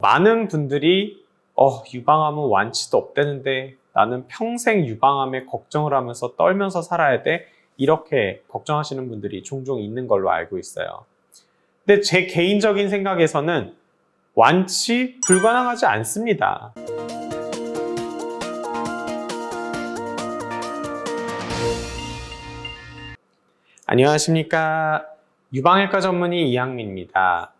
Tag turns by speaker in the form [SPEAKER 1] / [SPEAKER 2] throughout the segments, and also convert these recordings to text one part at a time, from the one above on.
[SPEAKER 1] 많은 분들이 유방암은 완치도 없대는데 나는 평생 유방암에 걱정을 하면서 떨면서 살아야 돼? 이렇게 걱정하시는 분들이 종종 있는 걸로 알고 있어요. 근데 제 개인적인 생각에서는 완치 불가능하지 않습니다. 안녕하십니까. 유방외과 전문의 이항민입니다.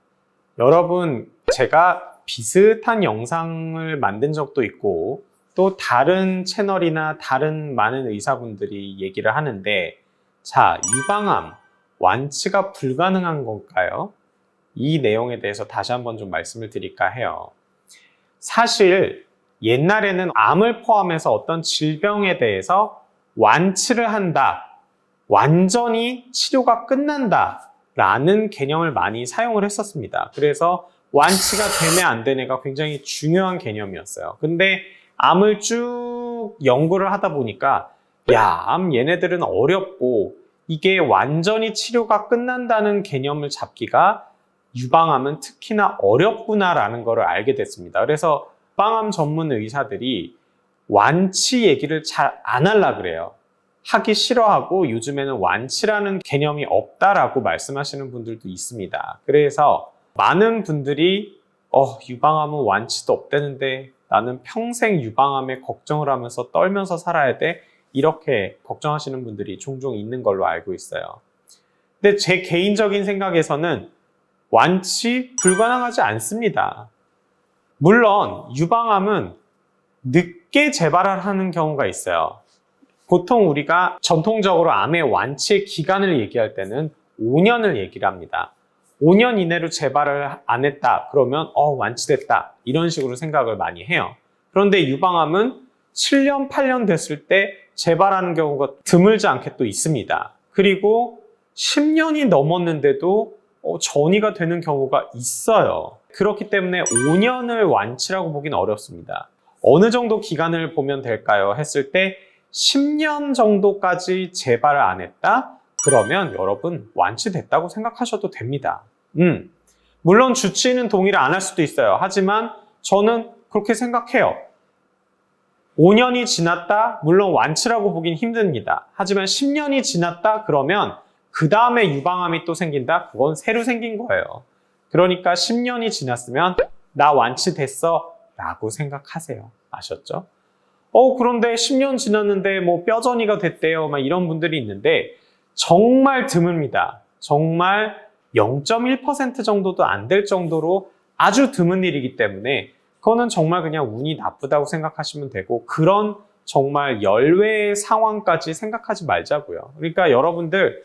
[SPEAKER 1] 여러분, 제가 비슷한 영상을 만든 적도 있고 또 다른 채널이나 다른 많은 의사분들이 얘기를 하는데, 자, 유방암 완치가 불가능한 건가요? 이 내용에 대해서 다시 한번 좀 말씀을 드릴까 해요. 사실 옛날에는 암을 포함해서 어떤 질병에 대해서 완치를 한다, 완전히 치료가 끝난다 라는 개념을 많이 사용을 했었습니다. 그래서 완치가 되네 안 되네가 굉장히 중요한 개념이었어요. 근데 암을 쭉 연구를 하다 보니까 암 얘네들은 어렵고 이게 완전히 치료가 끝난다는 개념을 잡기가 유방암은 특히나 어렵구나라는 걸 알게 됐습니다. 그래서 유방암 전문 의사들이 완치 얘기를 잘 안 하려고 그래요. 하기 싫어하고 요즘에는 완치라는 개념이 없다라고 말씀하시는 분들도 있습니다. 그래서 많은 분들이 유방암은 완치도 없대는데 나는 평생 유방암에 걱정을 하면서 떨면서 살아야 돼? 이렇게 걱정하시는 분들이 종종 있는 걸로 알고 있어요. 근데 제 개인적인 생각에서는 완치 불가능하지 않습니다. 물론 유방암은 늦게 재발을 하는 경우가 있어요. 보통 우리가 전통적으로 암의 완치의 기간을 얘기할 때는 5년을 얘기를 합니다. 5년 이내로 재발을 안 했다 그러면 완치됐다 이런 식으로 생각을 많이 해요. 그런데 유방암은 7년, 8년 됐을 때 재발하는 경우가 드물지 않게 또 있습니다. 그리고 10년이 넘었는데도 전이가 되는 경우가 있어요. 그렇기 때문에 5년을 완치라고 보기는 어렵습니다. 어느 정도 기간을 보면 될까요? 했을 때 10년 정도까지 재발을 안 했다? 그러면 여러분 완치됐다고 생각하셔도 됩니다. 물론 주치의는 동의를 안 할 수도 있어요. 하지만 저는 그렇게 생각해요. 5년이 지났다? 물론 완치라고 보긴 힘듭니다. 하지만 10년이 지났다? 그러면 그 다음에 유방암이 또 생긴다? 그건 새로 생긴 거예요. 그러니까 10년이 지났으면 나 완치됐어 라고 생각하세요. 아셨죠? 그런데 10년 지났는데 뼈전이가 됐대요. 이런 분들이 있는데 정말 드뭅니다. 정말 0.1% 정도도 안 될 정도로 아주 드문 일이기 때문에 그거는 정말 그냥 운이 나쁘다고 생각하시면 되고, 그런 정말 열외의 상황까지 생각하지 말자고요. 그러니까 여러분들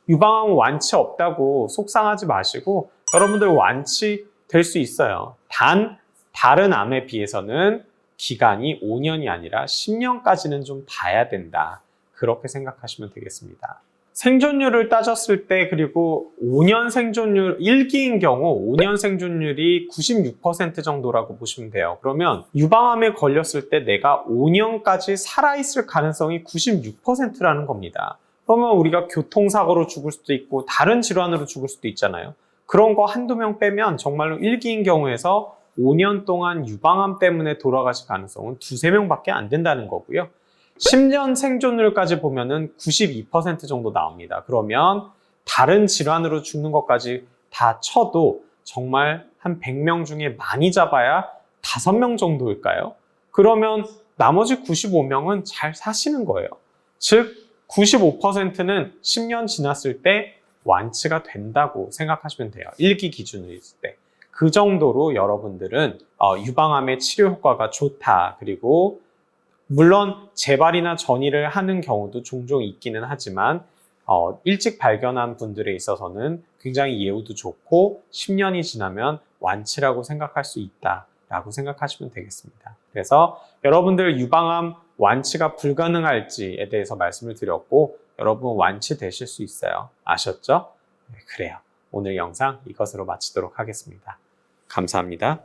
[SPEAKER 1] 유방암 완치 없다고 속상하지 마시고 여러분들 완치 될 수 있어요. 단 다른 암에 비해서는 기간이 5년이 아니라 10년까지는 좀 봐야 된다. 그렇게 생각하시면 되겠습니다. 생존율을 따졌을 때, 그리고 5년 생존율 1기인 경우 5년 생존율이 96% 정도라고 보시면 돼요. 그러면 유방암에 걸렸을 때 내가 5년까지 살아있을 가능성이 96%라는 겁니다. 그러면 우리가 교통사고로 죽을 수도 있고 다른 질환으로 죽을 수도 있잖아요. 그런 거 한두 명 빼면 정말로 1기인 경우에서 5년 동안 유방암 때문에 돌아가실 가능성은 2~3명밖에 안 된다는 거고요. 10년 생존율까지 보면은 92% 정도 나옵니다. 그러면 다른 질환으로 죽는 것까지 다 쳐도 정말 한 100명 중에 많이 잡아야 5명 정도일까요? 그러면 나머지 95명은 잘 사시는 거예요. 즉 95%는 10년 지났을 때 완치가 된다고 생각하시면 돼요. 1기 기준으로 있을 때. 그 정도로 여러분들은 유방암의 치료 효과가 좋다. 그리고 물론 재발이나 전이를 하는 경우도 종종 있기는 하지만 일찍 발견한 분들에 있어서는 굉장히 예후도 좋고 10년이 지나면 완치라고 생각할 수 있다라고 생각하시면 되겠습니다. 그래서 여러분들 유방암 완치가 불가능할지에 대해서 말씀을 드렸고, 여러분 완치되실 수 있어요. 아셨죠? 네, 그래요. 오늘 영상 이것으로 마치도록 하겠습니다. 감사합니다.